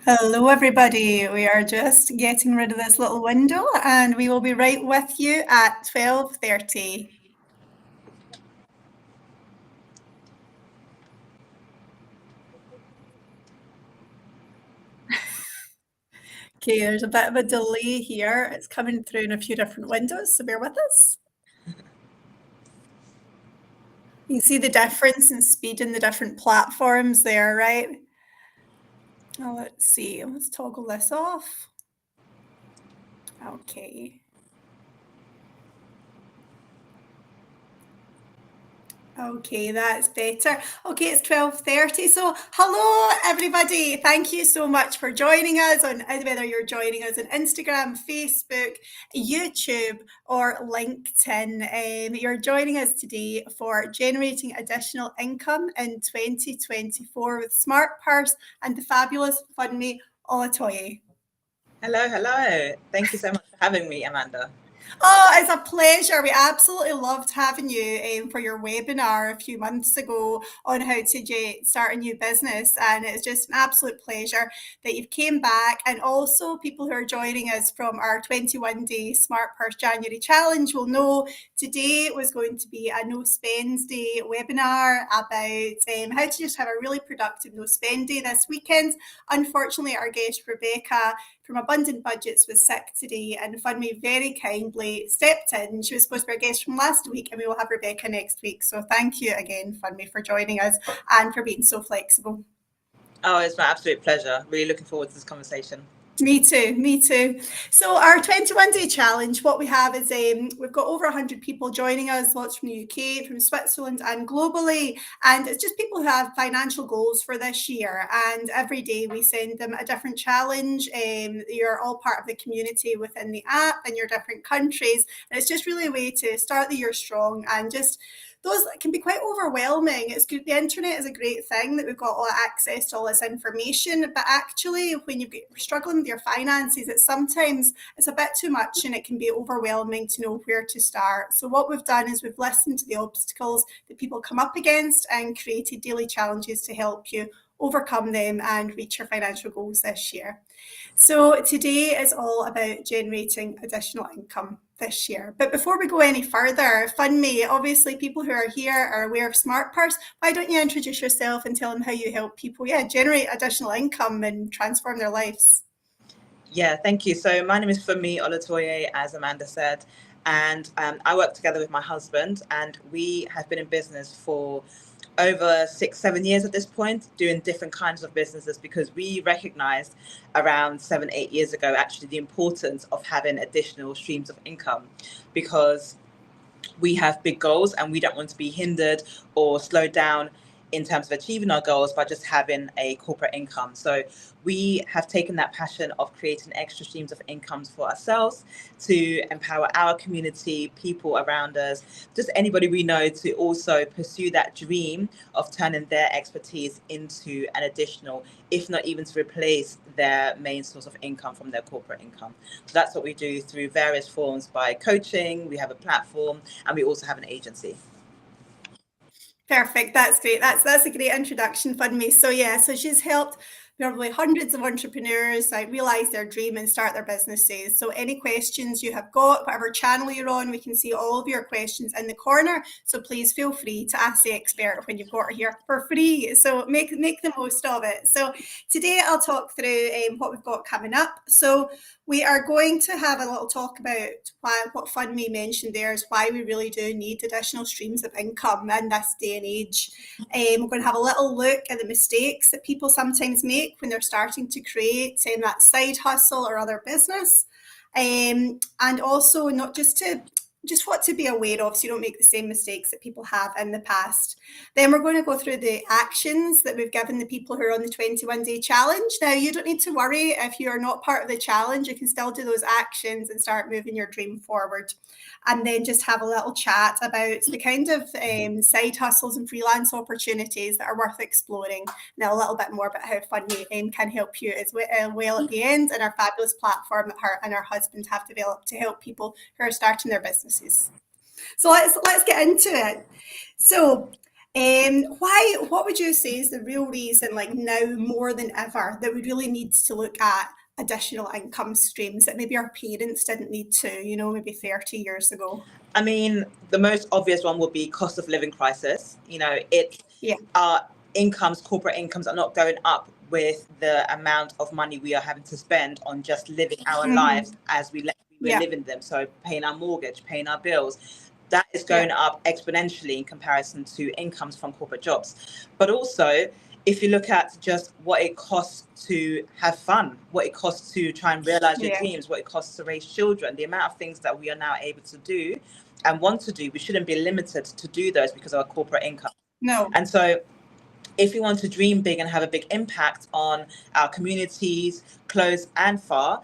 Hello, everybody. We are just getting rid of this little window and we will be right with you at 12:30. Okay, there's a bit of a delay here. It's coming through in a few different windows, so bear with us. You can see the difference in speed in the different platforms there, right? Oh, let's see. Let's toggle this off. Okay. Okay, that's better. Okay, it's 12:30. So, hello everybody. Thank you so much for joining us on whether you're joining us on Instagram, Facebook, YouTube, or LinkedIn. You're joining us today for generating additional income in 2024 with Smartpurse and the fabulous Funmi Olatoye. Hello. Thank you so much for having me, Amanda. Oh, it's a pleasure. We absolutely loved having you for your webinar a few months ago on how to start a new business. And it's just an absolute pleasure that you've came back. And also people who are joining us from our 21-day Smart Purse January Challenge will know today was going to be a no spend day webinar about how to just have a really productive no spend day this weekend. Unfortunately, our guest Rebecca from Abundant Budgets was sick today, and Funmi very kindly stepped in. She was supposed to be our guest from last week, and we will have Rebecca next week. So thank you again, Funmi, for joining us and for being so flexible. Oh, it's my absolute pleasure. Really looking forward to this conversation. Me too. So our 21-day challenge, what we have is we've got over 100 people joining us, lots from the UK, from Switzerland and globally. And it's just people who have financial goals for this year. And every day we send them a different challenge. You're all part of the community within the app in your different countries. And it's just really a way to start the year strong and just those can be quite overwhelming. It's good. The internet is a great thing that we've got all access to all this information, but actually when you're struggling with your finances, it's a bit too much and it can be overwhelming to know where to start. So what we've done is we've listened to the obstacles that people come up against and created daily challenges to help you overcome them and reach your financial goals this year. So today is all about generating additional income this year. But before we go any further, Funmi, obviously people who are here are aware of Smartpurse. Why don't you introduce yourself and tell them how you help people, generate additional income and transform their lives? Yeah, thank you. So my name is Funmi Olatoye, as Amanda said, and I work together with my husband, and we have been in business for over 6-7 years at this point, doing different kinds of businesses, because we recognized around 7-8 years ago actually the importance of having additional streams of income, because we have big goals and we don't want to be hindered or slowed down in terms of achieving our goals by just having a corporate income. So we have taken that passion of creating extra streams of incomes for ourselves to empower our community, people around us, just anybody we know, to also pursue that dream of turning their expertise into an additional, if not even to replace their main source of income from their corporate income. So that's what we do through various forms, by coaching. We have a platform and we also have an agency. Perfect. That's great. That's a great introduction, Funmi. So she's helped probably hundreds of entrepreneurs realize their dream and start their businesses. So any questions you have got, whatever channel you're on, we can see all of your questions in the corner. So please feel free to ask the expert when you've got her here for free. So make the most of it. So today I'll talk through what we've got coming up. So we are going to have a little talk about what Funmi mentioned there is why we really do need additional streams of income in this day and age. We're going to have a little look at the mistakes that people sometimes make when they're starting to create that side hustle or other business. And also not just what to be aware of so you don't make the same mistakes that people have in the past. Then we're going to go through the actions that we've given the people who are on the 21-day challenge. Now, you don't need to worry if you're not part of the challenge. You can still do those actions and start moving your dream forward. And then just have a little chat about the kind of side hustles and freelance opportunities that are worth exploring. Now, a little bit more about how Funmi can help you as well at the end, and our fabulous platform that her and her husband have developed to help people who are starting their businesses. So let's get into it. So What would you say is the real reason, like now more than ever, that we really need to look at additional income streams that maybe our parents didn't need to, maybe 30 years ago? I mean, the most obvious one would be cost of living crisis. Yeah. Our incomes, corporate incomes, are not going up with the amount of money we are having to spend on just living our lives as we're living them. So paying our mortgage, paying our bills, that is going up exponentially in comparison to incomes from corporate jobs. But also, if you look at just what it costs to have fun, what it costs to try and realize your dreams, what it costs to raise children, the amount of things that we are now able to do and want to do, we shouldn't be limited to do those because of our corporate income. No. And so if we want to dream big and have a big impact on our communities, close and far,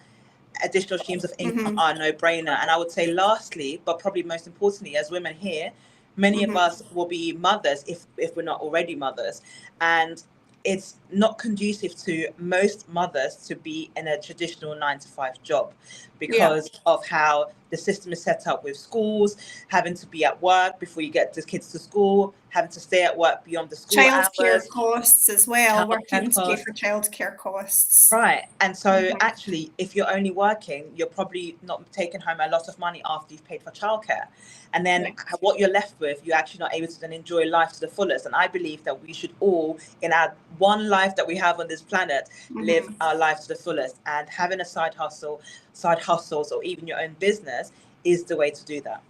additional streams of income are a no-brainer. And I would say lastly, but probably most importantly, as women here, many of us will be mothers if we're not already mothers. And it's not conducive to most mothers to be in a traditional 9-to-5 job because of how the system is set up with schools, having to be at work before you get the kids to school, having to stay at work beyond the school hours. Childcare costs as well, working to pay for childcare costs. Right. And so actually, if you're only working, you're probably not taking home a lot of money after you've paid for childcare. And then what you're left with, you're actually not able to then enjoy life to the fullest. And I believe that we should all, in our one life that we have on this planet, live our life to the fullest. And having a side hustles, or even your own business is the way to do that.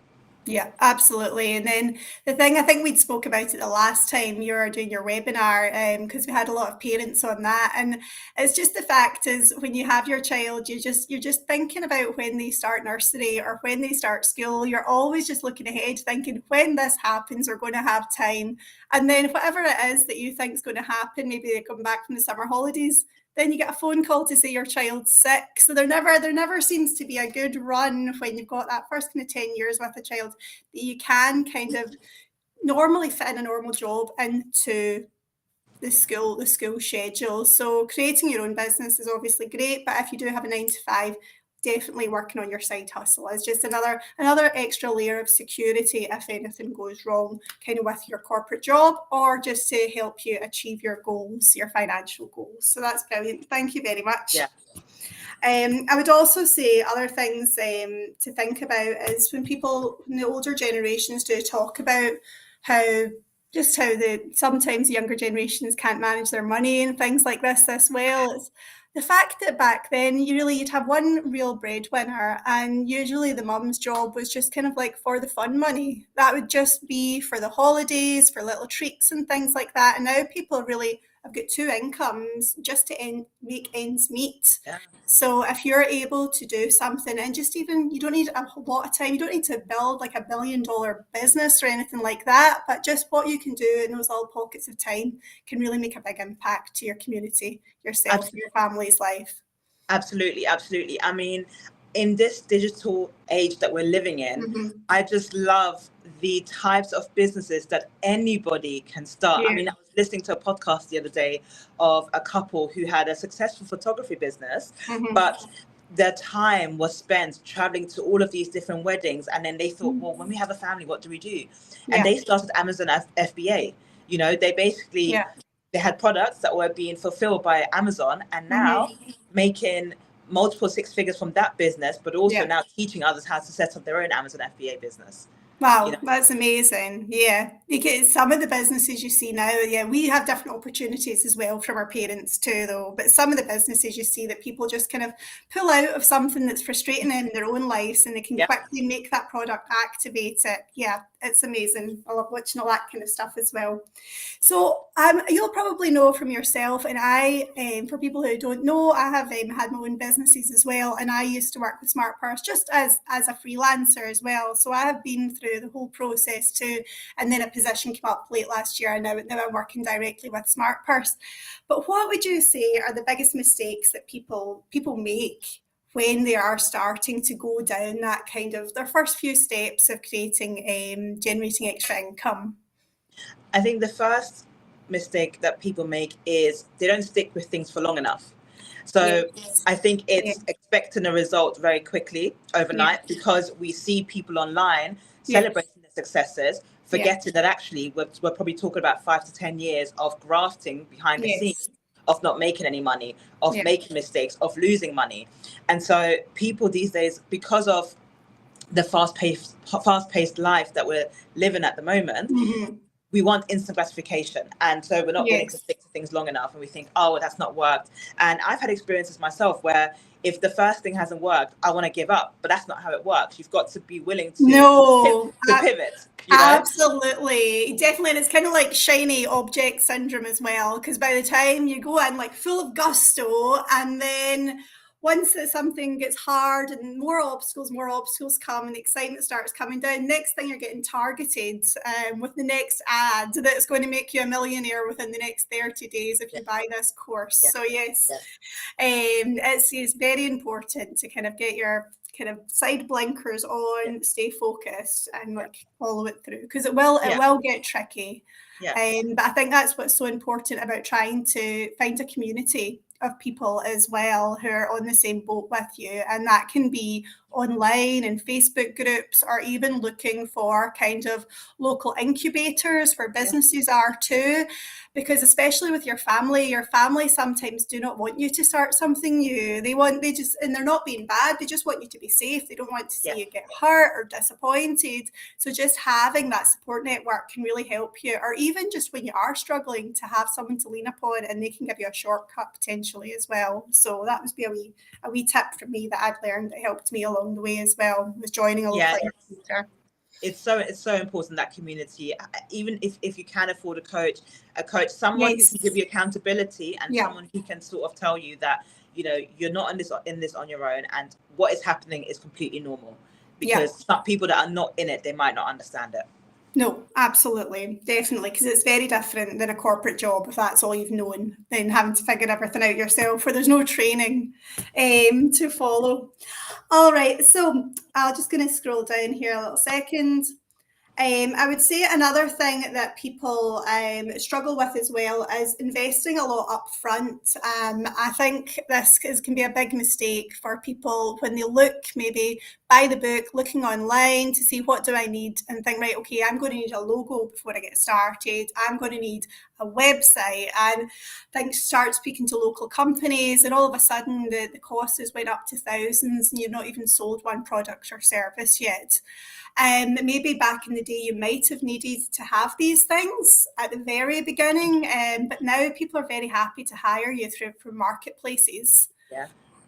Yeah, absolutely. And then the thing, I think we'd spoke about it the last time you were doing your webinar, because we had a lot of parents on that. And it's just the fact is when you have your child, you're just thinking about when they start nursery or when they start school. You're always just looking ahead, thinking when this happens, we're going to have time. And then whatever it is that you think is going to happen, maybe they come back from the summer holidays, then you get a phone call to say your child's sick. So there never seems to be a good run when you've got that first kind of 10 years with a child that you can kind of normally fit in a normal job into the school schedule. So creating your own business is obviously great, but if you do have a 9-to-5, definitely working on your side hustle is just another extra layer of security if anything goes wrong kind of with your corporate job, or just to help you achieve your goals, your financial goals. So that's brilliant. Thank you very much. Yeah. I would also say other things to think about is when the older generations do talk about how sometimes the younger generations can't manage their money and things like this as well. It's the fact that back then you'd have one real breadwinner, and usually the mum's job was just kind of like for the fun money. That would just be for the holidays, for little treats and things like that. And now people really have got two incomes just to make ends meet. Yeah. So if you're able to do something, and just even, you don't need a whole lot of time, you don't need to build like $1 billion business or anything like that, but just what you can do in those little pockets of time can really make a big impact to your community, yourself, your family's life. Absolutely. I mean, in this digital age that we're living in, I just love the types of businesses that anybody can start. I mean, I was listening to a podcast the other day of a couple who had a successful photography business, but their time was spent traveling to all of these different weddings. And then they thought, well, when we have a family, what do we do? And they started Amazon FBA. They basically, they had products that were being fulfilled by Amazon, and now making multiple six figures from that business, but also now teaching others how to set up their own Amazon FBA business. Wow, that's amazing. Yeah, because some of the businesses you see now, we have different opportunities as well from our parents too, though. But some of the businesses you see that people just kind of pull out of something that's frustrating in their own lives, and they can quickly make that product, activate it. Yeah, it's amazing. I love watching all that kind of stuff as well. So you'll probably know from yourself, and for people who don't know, I have had my own businesses as well, and I used to work with Smartpurse just as a freelancer as well. So I have been through the whole process too, and then a position came up late last year, and now I'm working directly with Smartpurse. But what would you say are the biggest mistakes that people make when they are starting to go down that kind of their first few steps of creating, generating extra income? I think the first mistake that people make is they don't stick with things for long enough. So I think it's expecting a result very quickly overnight, because we see people online celebrating their successes, forgetting that actually we're probably talking about 5 to 10 years of grafting behind the scenes, of not making any money, of making mistakes, of losing money. And so people these days, because of the fast-paced life that we're living at the moment, we want instant gratification. And so we're not willing to stick to things long enough, and we think, oh, that's not worked. And I've had experiences myself where if the first thing hasn't worked, I want to give up, but that's not how it works. You've got to be willing to pivot. You know? Absolutely, definitely. And it's kind of like shiny object syndrome as well, because by the time you go in like full of gusto, and then once something gets hard and more obstacles come and the excitement starts coming down, next thing you're getting targeted with the next ad that's going to make you a millionaire within the next 30 days if you buy this course. So it's very important to kind of get your kind of side blinkers on, stay focused, and like follow it through, because it will get tricky. But I think that's what's so important about trying to find a community of people as well who are on the same boat with you, and that can be online and Facebook groups, or even looking for kind of local incubators where businesses are too, because especially with your family sometimes do not want you to start something new. And they're not being bad, they just want you to be safe. They don't want to see you get hurt or disappointed. So just having that support network can really help you, or even just when you are struggling, to have someone to lean upon, and they can give you a shortcut potentially as well. So that would be a wee tip from me that I'd learned that helped me along the way as well, was joining a local incubator. It's so important, that community. Even if you can afford a coach, someone who can give you accountability, and someone who can sort of tell you that, you know, you're not in this on your own, and what is happening is completely normal. Because some people that are not in it, they might not understand it. No, absolutely, definitely, because it's very different than a corporate job if that's all you've known, then having to figure everything out yourself, where there's no training to follow. All right, so I'm just going to scroll down here a little second. I would say another thing that people struggle with as well is investing a lot up front. I think this can be a big mistake for people when they look, maybe buy the book, looking online to see what do I need, and think, right, okay, I'm going to need a logo before I get started. I'm going to need a website, and things start speaking to local companies, and all of a sudden the cost has went up to thousands, and you've not even sold one product or service yet. Maybe back in the day you might have needed to have these things at the very beginning, but now people are very happy to hire you through marketplaces.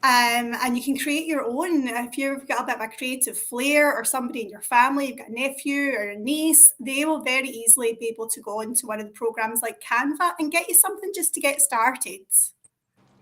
And you can create your own. If you've got a bit of a creative flair, or somebody in your family, you've got a nephew or a niece, they will very easily be able to go onto one of the programs like Canva and get you something just to get started.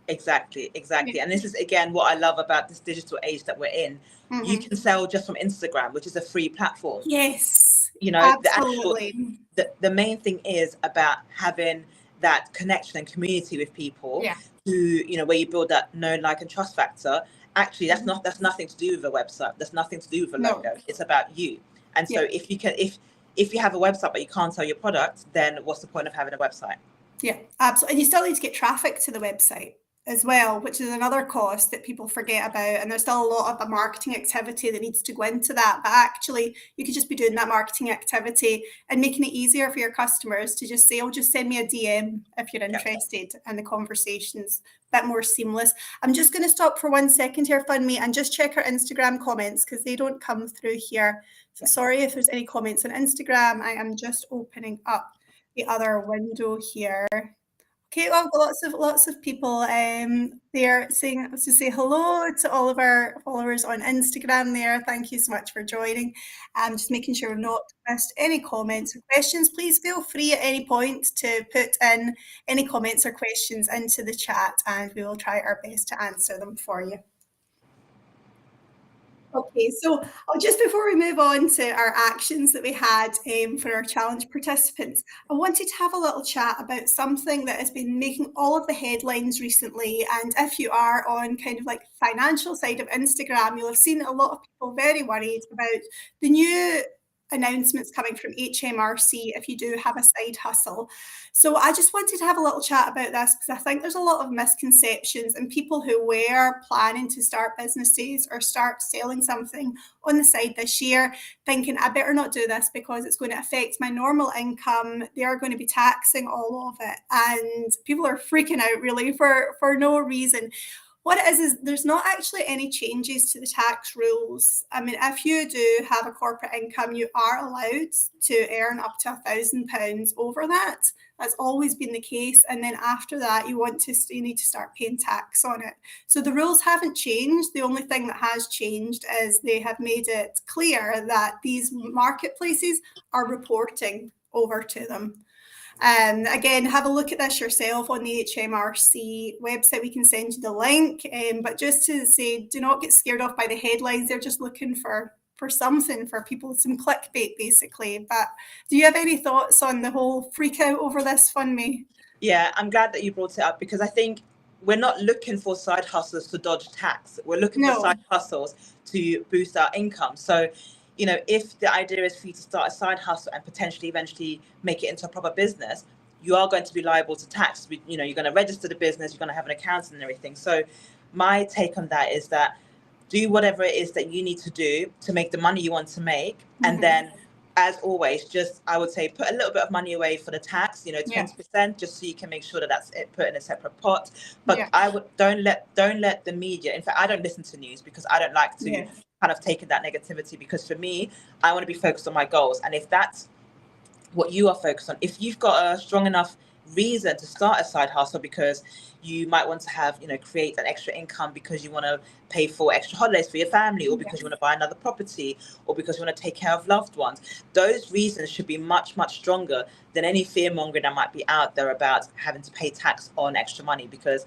Exactly. And this is, again, what I love about this digital age that we're in. You can sell just from Instagram, which is a free platform. You know, absolutely. The main thing is about having that connection and community with people who, you know, where you build that know, like, and trust factor. Actually, that's nothing to do with a website. That's nothing to do with a logo. It's about you. And so if you have a website but you can't sell your product, then what's the point of having a website? Yeah, absolutely. And you still need to get traffic to the website as well, which is another cost that people forget about. And there's still a lot of marketing activity that needs to go into that. But actually, you could just be doing that marketing activity and making it easier for your customers to just say, oh, just send me a DM if you're interested, and the conversation's a bit more seamless. I'm just going to stop for 1 second here, Funmi, and just check our Instagram comments, because they don't come through here. So sorry if there's any comments on Instagram. I am just opening up the other window here. Okay, well, I've got lots of people there saying to say hello to all of our followers on Instagram there. Thank you so much for joining. Just making sure we've not missed any comments or questions. Please feel free at any point to put in any comments or questions into the chat, and we will try our best to answer them for you. Okay, so just before we move on to our actions that we had for our challenge participants, I wanted to have a little chat about something that has been making all of the headlines recently. And if you are on kind of like financial side of Instagram, you'll have seen a lot of people very worried about the new announcements coming from HMRC if you do have a side hustle. So I just wanted to have a little chat about this because I think there's a lot of misconceptions, and people who were planning to start businesses or start selling something on the side this year thinking I better not do this because it's going to affect my normal income. They are going to be taxing all of it, and people are freaking out really for no reason. What it is there's not actually any changes to the tax rules. I mean, if you do have a corporate income, you are allowed to earn up to £1,000 over that. That's always been the case. And then after that, you need to start paying tax on it. So the rules haven't changed. The only thing that has changed is they have made it clear that these marketplaces are reporting over to them. Again, have a look at this yourself on the HMRC website. We can send you the link. But just to say, do not get scared off by the headlines. They're just looking for something for people, some clickbait basically. But do you have any thoughts on the whole freak out over this, Funmi? Yeah, I'm glad that you brought it up because I think we're not looking for side hustles to dodge tax. We're looking for side hustles to boost our income. So, if the idea is for you to start a side hustle and potentially eventually make it into a proper business, you are going to be liable to tax. You're going to register the business, you're going to have an accountant and everything. So my take on that is that do whatever it is that you need to do to make the money you want to make. And then, as always, just, I would say, put a little bit of money away for the tax, 20%, just so you can make sure that that's put in a separate pot. But I would don't let the media, in fact, I don't listen to news because I don't like to kind of take in that negativity, because for me, I want to be focused on my goals. And if that's what you are focused on, if you've got a strong enough reason to start a side hustle because you might want to have, create an extra income because you want to pay for extra holidays for your family, or because you want to buy another property, or because you want to take care of loved ones, those reasons should be much, much stronger than any fear mongering that might be out there about having to pay tax on extra money. Because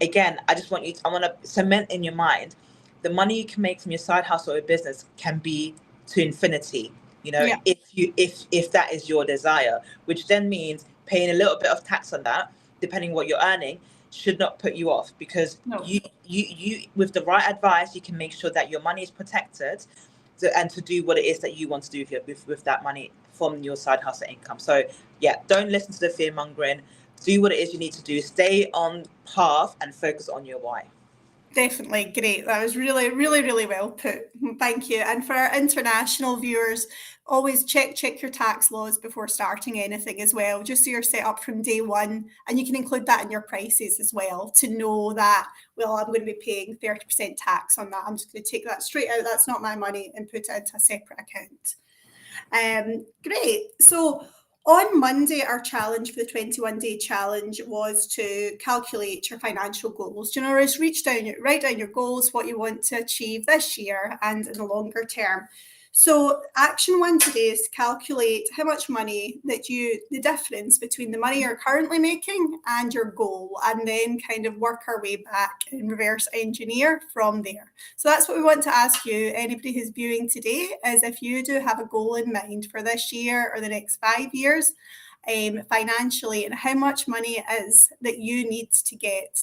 again, I want to cement in your mind, the money you can make from your side hustle or business can be to infinity. If that is your desire, which then means paying a little bit of tax on that, depending what you're earning, should not put you off, because you with the right advice, you can make sure that your money is protected and to do what it is that you want to do with that money from your side hustle income. So don't listen to the fear mongering. Do what it is you need to do. Stay on path and focus on your why. Definitely. Great. That was really, really, really well put. Thank you. And for our international viewers, always check your tax laws before starting anything as well, just so you're set up from day one. And you can include that in your prices as well to know that, well, I'm going to be paying 30% tax on that. I'm just going to take that straight out. That's not my money, and put it into a separate account. Great. So on Monday, our challenge for the 21-day challenge was to calculate your financial goals. Just write down your goals, what you want to achieve this year and in the longer term. So action one today is to calculate how much money the difference between the money you're currently making and your goal, and then kind of work our way back and reverse engineer from there. So that's what we want to ask you, anybody who's viewing today, is if you do have a goal in mind for this year or the next 5 years, financially, and how much money it is that you need to get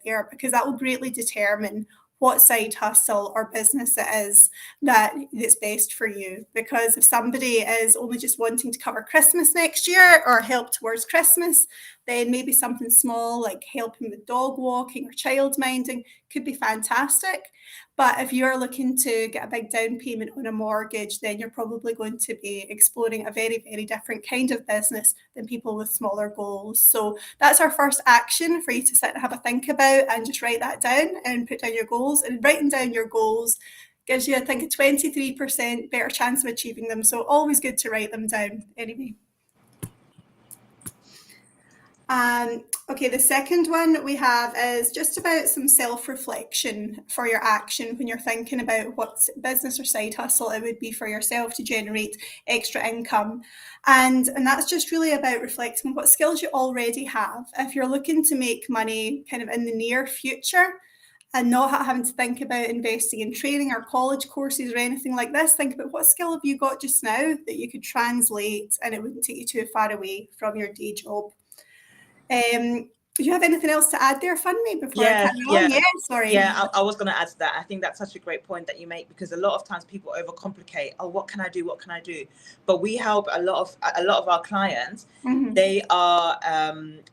there, because that will greatly determine what side hustle or business it is that's best for you. Because if somebody is only just wanting to cover Christmas next year or help towards Christmas, then maybe something small like helping with dog walking or child minding could be fantastic. But if you're looking to get a big down payment on a mortgage, then you're probably going to be exploring a very, very different kind of business than people with smaller goals. So that's our first action for you to sit and have a think about, and just write that down and put down your goals. And writing down your goals gives you, I think, a 23% better chance of achieving them. So always good to write them down anyway. Okay, the second one we have is just about some self-reflection for your action when you're thinking about what business or side hustle it would be for yourself to generate extra income. And that's just really about reflecting on what skills you already have. If you're looking to make money kind of in the near future and not having to think about investing in training or college courses or anything like this, think about what skill have you got just now that you could translate and it wouldn't take you too far away from your day job. Do you have anything else to add there, Funmi, before I Yeah, carry on? Yeah, sorry. yeah. I was going to add to that. I think that's such a great point that you make, because a lot of times people overcomplicate. Oh, what can I do? What can I do? But we help a lot of our clients. Mm-hmm.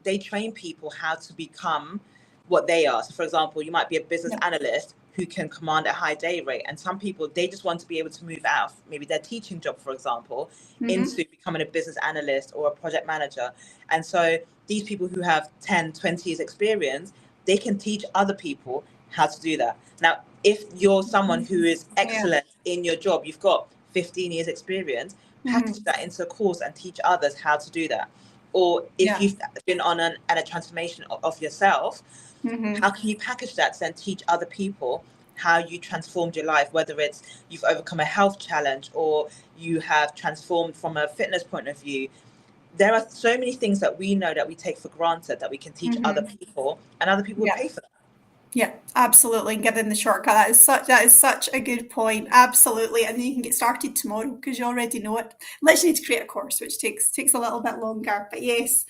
They train people how to become what they are. So, for example, you might be a business analyst who can command a high day rate, and some people, they just want to be able to move out of maybe their teaching job, for example, into becoming a business analyst or a project manager. And so these people who have 10, 20 years experience, they can teach other people how to do that. Now, if you're someone who is excellent in your job, you've got 15 years experience, package that into a course and teach others how to do that. Or if you've been on a transformation of yourself, how can you package that to then teach other people how you transformed your life, whether it's you've overcome a health challenge or you have transformed from a fitness point of view. There are so many things that we know that we take for granted that we can teach other people, and other people will pay for that. Yeah, absolutely. And give them the shortcut. That is such a good point. Absolutely. And then you can get started tomorrow because you already know it. Unless you need to create a course, which takes a little bit longer. But yes,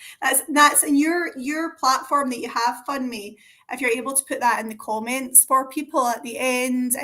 that's in your platform that you have, Funmi. If you're able to put that in the comments for people at the end,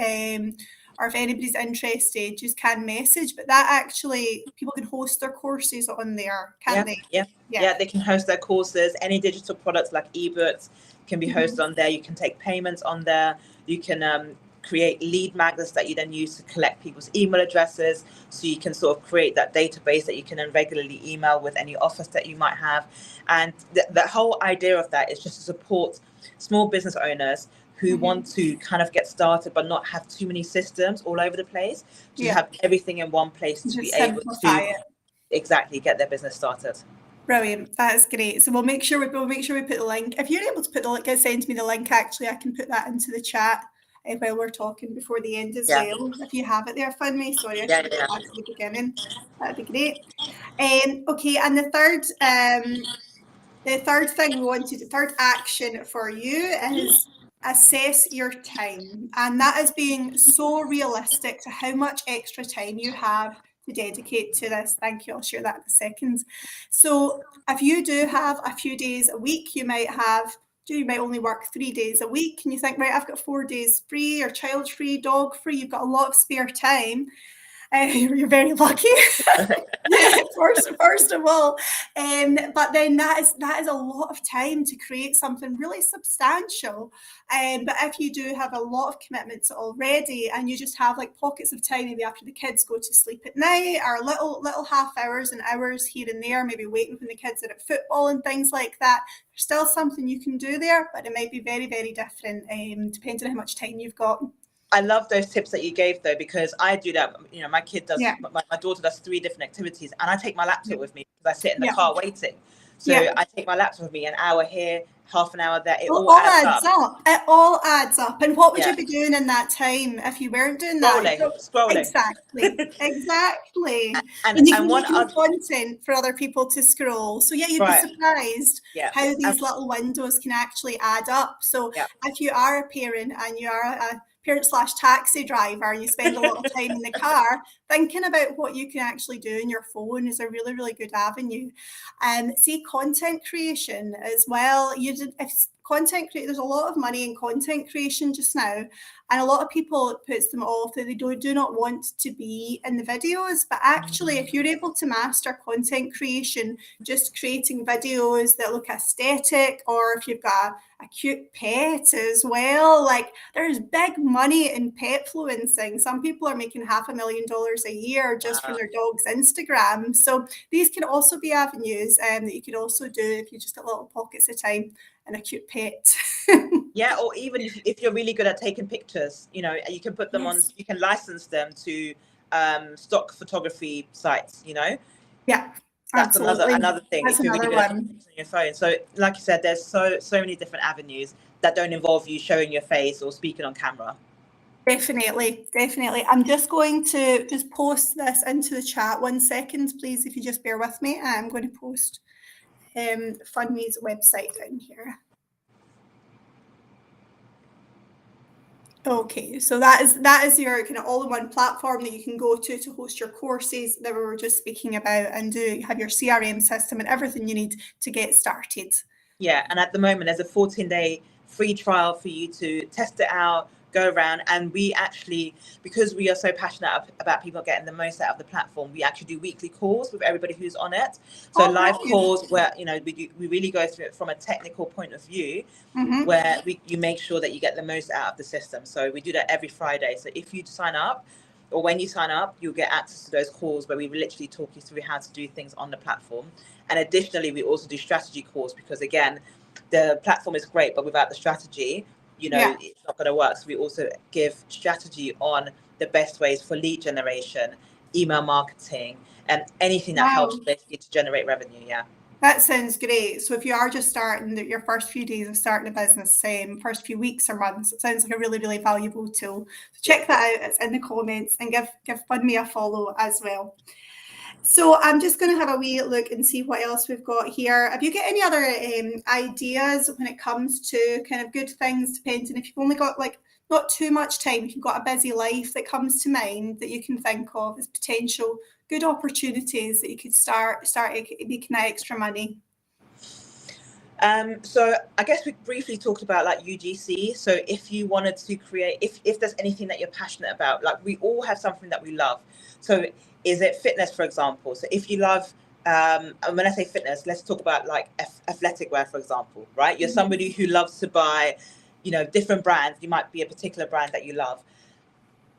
or if anybody's interested, just can message. But that actually, people can host their courses on there, can't they? Yeah, they can host their courses. Any digital products like ebooks can be hosted on there. You can take payments on there. You can create lead magnets that you then use to collect people's email addresses, so you can sort of create that database that you can then regularly email with any offers that you might have. And the whole idea of that is just to support small business owners who want to kind of get started but not have too many systems all over the place, to have everything in one place to be able to exactly get their business started. Brilliant. That's great. So we'll make sure we put the link. If you're able to put the link, send me the link. Actually, I can put that into the chat while we're talking before the end as well. If you have it there, Funmi. Sorry, I should have put that at the beginning. That'd be great. Okay, and the third action for you is assess your time, and that is being so realistic to how much extra time you have to dedicate to this. Thank you. I'll share that in a second. So if you do have a few days a week, you might only work 3 days a week, and you think, right, I've got 4 days free or child free, dog free, you've got a lot of spare time. You're very lucky. first of all, but then that is a lot of time to create something really substantial. But if you do have a lot of commitments already, and you just have like pockets of time, maybe after the kids go to sleep at night, or little half hours and hours here and there, maybe waiting when the kids are at football and things like that, there's still something you can do there, but it might be very, very different depending on how much time you've got. I love those tips that you gave, though, because I do that. You know, my kid does, my daughter does 3 different activities, and I take my laptop with me because I sit in the car waiting. So I take my laptop with me, an hour here, half an hour there. It all adds up. It all adds up. And what would you be doing in that time if you weren't doing that? Scrolling. Exactly. And you can make content for other people to scroll. So you'd be surprised how these little windows can actually add up. So if you are a parent and you are a parent/taxi driver and you spend a lot of time in the car, thinking about what you can actually do in your phone is a really, really good avenue. See, content creation as well. There's a lot of money in content creation just now, and a lot of people, it puts them off that they do not want to be in the videos. But actually, if you're able to master content creation, just creating videos that look aesthetic, or if you've got a cute pet as well, like there's big money in pet influencing. Some people are making $500,000 a year just from their dog's Instagram. So these can also be avenues that you could also do if you just got little pockets of time and a cute pet. Or even if you're really good at taking pictures, you know, you can put them on, you can license them to stock photography sites, you know. That's another thing. That's if you're another really good at taking pictures on your phone. So like you said, there's so many different avenues that don't involve you showing your face or speaking on camera. Definitely. I'm just going to post this into the chat. 1 second, please, if you just bear with me. I'm going to post Funmi's website down here. Okay, so that is your kind of all-in-one platform that you can go to host your courses that we were just speaking about, and have your CRM system and everything you need to get started. Yeah, and at the moment there's a 14-day free trial for you to test it out, go around, and we actually, because we are so passionate about people getting the most out of the platform, we actually do weekly calls with everybody who's on it. So Oh, live brilliant. calls where we really go through it from a technical point of view, where you make sure that you get the most out of the system. So we do that every Friday. So if you sign up, or when you sign up, you'll get access to those calls where we literally talk you through how to do things on the platform. And additionally, we also do strategy calls, because again, the platform is great, but without the strategy, Yeah. it's not going to work. So we also give strategy on the best ways for lead generation, email marketing, and anything that helps Wow. basically to generate revenue. Yeah. That sounds great. So if you are just starting your first few days of starting a business, first few weeks or months, it sounds like a really, really valuable tool. So check that out. It's in the comments, and give Funmi a follow as well. So I'm just going to have a wee look and see what else we've got here. Have you got any other ideas when it comes to kind of good things, depending if you've only got like not too much time, if you've got a busy life, that comes to mind that you can think of as potential good opportunities that you could start making that extra money? So I guess we briefly talked about like UGC. So if you wanted to create, if there's anything that you're passionate about, like we all have something that we love. So is it fitness, for example? So if you love, and when I say fitness, let's talk about like athletic wear, for example, right? You're somebody who loves to buy, different brands. You might be a particular brand that you love.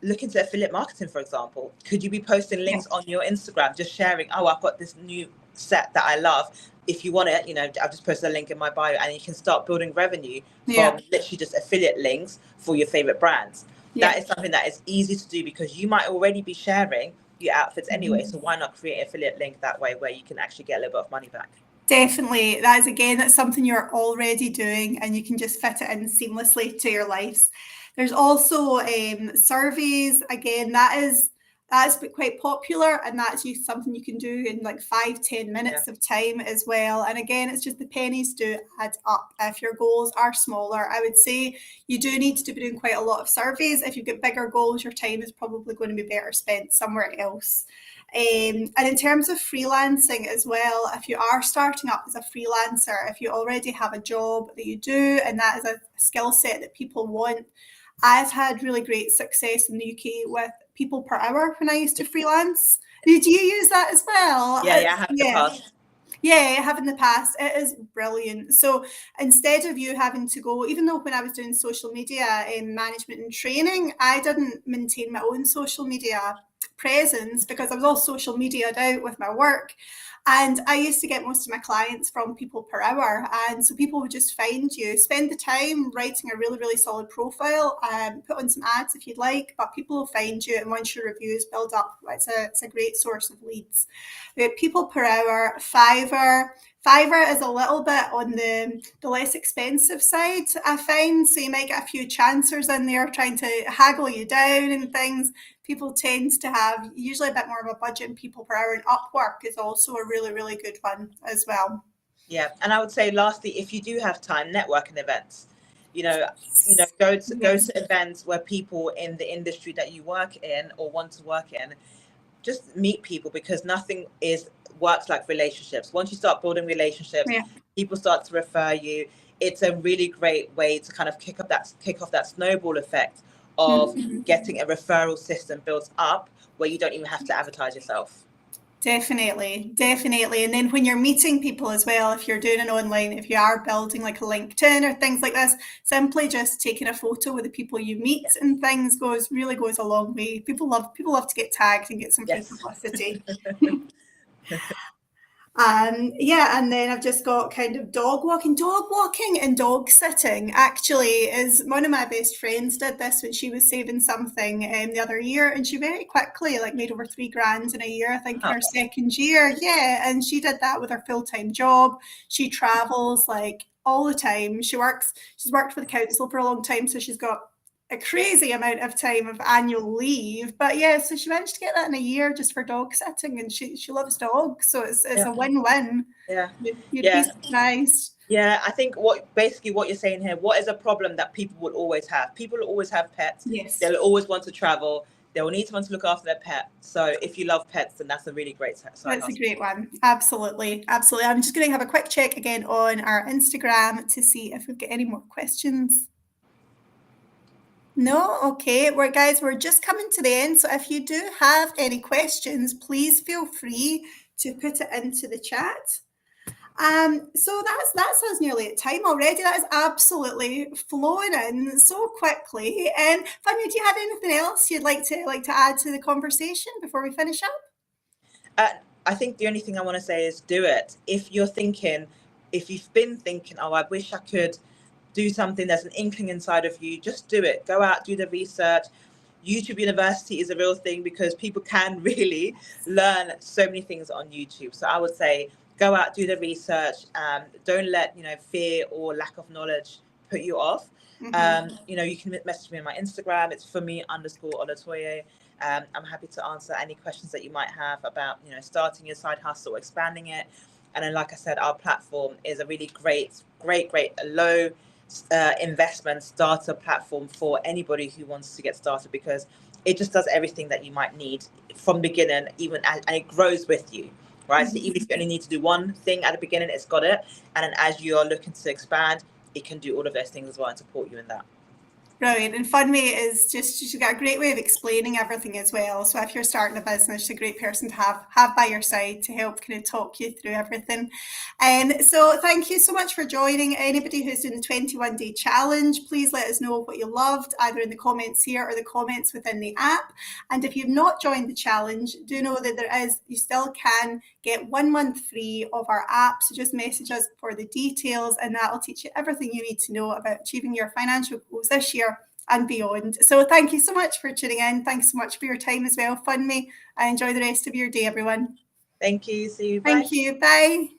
Look into affiliate marketing, for example. Could you be posting links on your Instagram, just sharing, oh, I've got this new set that I love. If you want it, I've just posted a link in my bio, and you can start building revenue from literally just affiliate links for your favorite brands. That is something that is easy to do, because you might already be sharing your outfits anyway. So why not create an affiliate link that way, where you can actually get a little bit of money back? Definitely. That's something you're already doing, and you can just fit it in seamlessly to your lives. There's also surveys. Again, that's quite popular, and that's something you can do in like 5-10 minutes of time as well. And again, it's just the pennies do add up. If your goals are smaller, I would say you do need to be doing quite a lot of surveys. If you've got bigger goals, your time is probably going to be better spent somewhere else. And in terms of freelancing as well, if you are starting up as a freelancer, if you already have a job that you do and that is a skill set that people want, I've had really great success in the UK with people per hour when I used to freelance. Did you use that as well? Yeah, I have in the past. Yeah, I have in the past. It is brilliant. So instead of you having to go, even though when I was doing social media management and training, I didn't maintain my own social media presence because I was all social media'd out with my work. And I used to get most of my clients from people per hour. And so people would just find you, spend the time writing a really, really solid profile, and put on some ads if you'd like, but people will find you. And once your reviews build up, it's a great source of leads. People per hour, Fiverr. Fiverr is a little bit on the less expensive side, I find. So you might get a few chancers in there trying to haggle you down and things. People tend to have usually a bit more of a budget in people per hour, and Upwork is also a really, really good one as well. Yeah, and I would say lastly, if you do have time, networking events. Go to events where people in the industry that you work in or want to work in, just meet people, because nothing works like relationships. Once you start building relationships, people start to refer you. It's a really great way to kind of kick off that snowball effect of getting a referral system built up where you don't even have to advertise yourself. Definitely. And then when you're meeting people as well, if you're doing an online, if you are building like a LinkedIn or things like this, simply just taking a photo with the people you meet and things really goes a long way. People love to get tagged and get some free publicity. And then I've just got kind of dog walking and dog sitting actually is one of my best friends did this when she was saving something the other year, and she very quickly made over 3 grand in a year, I think, in her second year. And she did that with her full-time job. She travels all the time. She's worked for the council for a long time, so she's got a crazy amount of time of annual leave. But so she managed to get that in a year just for dog sitting, and she loves dogs, so it's a win-win. You'd be surprised. Yeah, I think what you're saying here, what is a problem that people will always have? People will always have pets. Yes. They'll always want to travel. they will need someone to look after their pet. So if you love pets, then that's a really great side That's hustle. a great one. Absolutely. Absolutely. I'm just going to have a quick check again on our Instagram to see if we've got any more questions. No? Okay. Well, guys, we're just coming to the end. So if you do have any questions, please feel free to put it into the chat. So that's us nearly at time already. That is absolutely flown in so quickly. And Funmi, do you have anything else you'd like to add to the conversation before we finish up? I think the only thing I want to say is do it. If you've been thinking, oh, I wish I could do something, there's an inkling inside of you, just do it. Go out, do the research. YouTube University is a real thing because people can really learn so many things on YouTube. So I would say go out, do the research. Don't let fear or lack of knowledge put you off. Mm-hmm. You can message me on my Instagram. It's Funmi_Olatoye. I'm happy to answer any questions that you might have about starting your side hustle or expanding it. And then, like I said, our platform is a really great low investment starter platform for anybody who wants to get started, because it just does everything that you might need from the beginning, and it grows with you, right? Mm-hmm. So even if you only need to do one thing at the beginning, it's got it, and then as you are looking to expand, it can do all of those things as well and support you in that. Brilliant. And Funmi is she's got a great way of explaining everything as well. So if you're starting a business, she's a great person to have by your side to help kind of talk you through everything. So thank you so much for joining. Anybody who's doing the 21-day challenge, please let us know what you loved, either in the comments here or the comments within the app. And if you've not joined the challenge, do know that you still can get 1 month free of our app. So just message us for the details, and that'll teach you everything you need to know about achieving your financial goals this year and beyond. So thank you so much for tuning in. Thanks so much for your time as well, Funmi. Enjoy the rest of your day, everyone. Thank you. See you. Bye. Thank you. Bye.